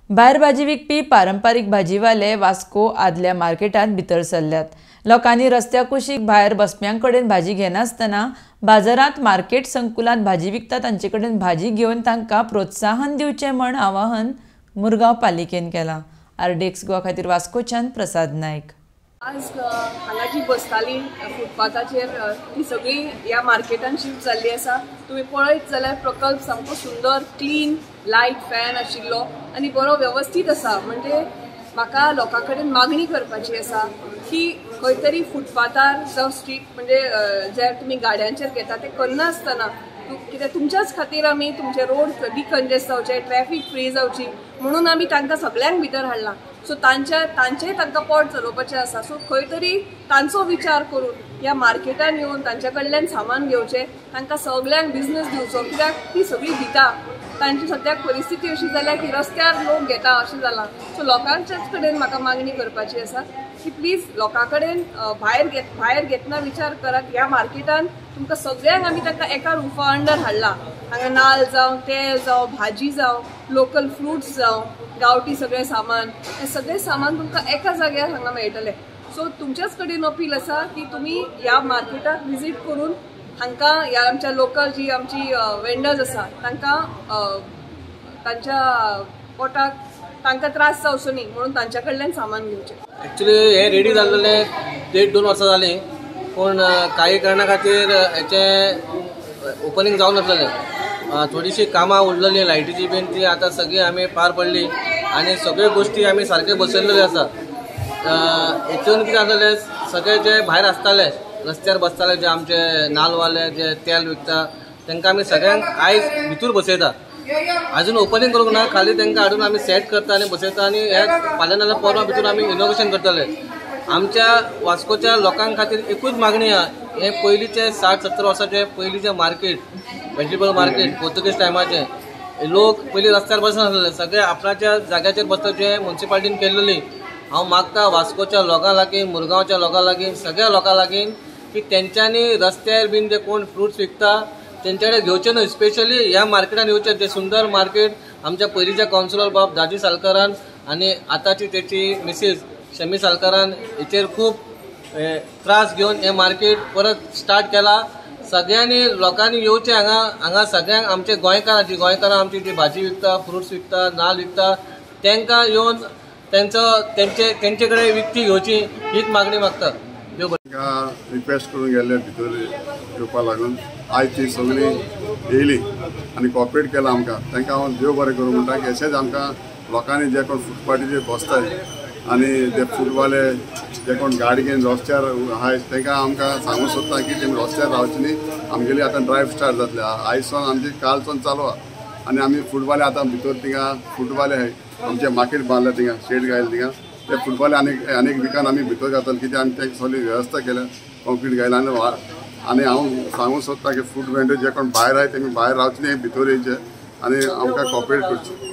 भायर भाजी विकपी पारंपारीक भाजीवाले वास्को आदल्या मार्केटांत भितर सरल्यात। लोकांनी रस्त्या कुशीक भायर बसप्यांकडेन भाजी घेनासतना बाजारांत मार्केट संकुलांत भाजी विकता तांचे कडेन भाजी घेवन तांकां प्रोत्साहन दिवचें म्हण आवाहन मुरगांव पालिकेन केलां। आरडेक्स गोवा खातीर वास्कोच्यान प्रसाद नायक। आज हांगा जी बसताली फुटपाथाचेर ती सगळी ह्या मार्केटान शिफ्ट जाल्ली आसा। तुम्ही पळयत जाल्यार प्रकल्प सामको सुंदर क्लीन लायट फॅन आशिल्लो आनी बरो व्यवस्थित आसा। म्हणजे म्हाका लोकां कडेन मागणी करपाची आसा की खंय तरी फुटपाथार जावं स्ट्रीट म्हणजे जे तुमी गाड्यांचेर घेता ते करनासतना कित्याक तुमच्याच खातीर आमी तुमचे रोड डिकंजेस्ट जावचे ट्रॅफिक फ्री जावची म्हणून आमी तांकां सगळ्यांक भितर हाडला। सो तांचेय तांकां पोट चलोवपाचें आसा। सो खंय तरी तांचो विचार करून ह्या मार्केटान येवन तांचे कडल्यान सामान घेवचें, तांकां सगळ्यांक बिझनेस दिवचो कित्याक ती सगळी भिता। तांची सद्याक परिस्थिती अशी जाल्या की रस्त्यार लोक घेता अशें जालां। सो लोकांच्याच कडेन म्हाका मागणी करपाची आसा की प्लीज लोकां कडेन भायर घेतना विचार करात। ह्या मार्केटान तुमकां सगळ्यांक आमी तांकां एका रुफा अंडर हाडला। हांगा नाल्ल जावं तेल जावं भाजी जावं लोकल फ्रुट्स जावं गांवठी सगळें सामान हें सगळें सामान तुमकां एका जाग्यार हांगा मेळटलें। सो तुमच्याच कडेन अपील आसा की तुमी ह्या मार्केटाक विजीट करून हांकां ह्या आमच्या लोकल जी आमची वेंडर्स आसा तांकां तांच्या पोटाक तांकां त्रास जावचो न्ही म्हणून तांच्या कडल्यान सामान घेवचें। एक्चुअली हे रेडी जाल्लेले 1.5-2 वर्सां जालीं, पूण काही कारणा खातीर हेचें ओपनिंग जावन नासलेलें। थोडीशी कामां उरलेली लायटीची बीन ती आतां सगळी आमी पार पडली आनी सगळ्यो गोश्टी आमी सारके बसयल्ल्यो आसा। हेतून कितें जालें, सगळे जे भायर आसताले रस्त्यार बसताले जे आमचे नाल्लवाले जे तेल विकता तांकां आमी सगळ्यांक आयज भितर बसयता। अजून ओपनिंग करूंक ना, खाली तांकां हाडून आमी सेट करता आनी बसयता आनी हे फाल्यां नाल्यार परवा भितर आमी इनॉग्रेशन करतले। आमच्या वास्कोच्या लोकां खातीर एकूच मागणी आहा, हे पयलींचे 60-70 वर्साचे पयलींचे मार्केट व्हेजिटेबल मार्केट पोर्तुगीज टायमाचे लोक पयलीं रस्त्यार बसनासले, सगळे आपणाच्या जाग्याचेर बसपाचें म्युनिसिपालिटीन केल्लेली। हांव मागता वास्कोच्या लोकां लागीं मुरगांवच्या लोकां लागीं सगळ्या लोकां लागीं की तेंच्यांनी रस्त्यार बीन जे कोण फ्रुट्स विकता तेंचे कडेन घेवचे न्हय, स्पेशली ह्या मार्केटान येवचे। ते सुंदर मार्केट आमच्या पयलींच्या कावन्सिलर बाब दाजी सालकारान आनी आतांची तेची मिसीस शमी सालकारान हेचेर खूब त्रास घेवन हे मार्केट परत स्टार्ट केला। सगळ्यांनी लोकांनी येवचें हांगा सगळ्यांक आमचे गोंयकारां आमची जी भाजी विकता फ्रुट्स विकता नाल्ल विकता तांकां येवन तेंचे कडेन विकती घेवची हीच मागणी मागता। रिक्वेस्ट करून गेले भितर येवपा लागून आयज ती सगळी येयली आनी कॉपरेट केला आमकां। तांकां हांव देव बरें करूं म्हणटा की अशेंच आमकां लोकांनी जे कोण फुटपाटीचेर बसताय आनी ते फुटवाले जे कोण गाडी घेवन रस्त्यार आहाय तांकां आमकां सांगूं सोदता की तेमी रस्त्यार रावचे न्ही। आमगेली आतां ड्रायव्ह स्टार्ट जातले आयजसून आमची कालसून चालू आहा आनी आमी फुटवाले आतां भितर थिंगा फुटवाले आहाय आमचे मार्केट बांदले थिंगा शेड घायले थिंगा ते फुटबॉल आनीक विकान आमी भितर घातले कित्याक आमी तें सगळी वेवस्था केल्या कॉन्क्रीट घायला आनी हांव सांगूं सोदता की फूड वेंडर जे कोण भायर आहाय तेमी भायर रावचे न्ही भितर येवचे आनी आमकां कॉपरेट करचें।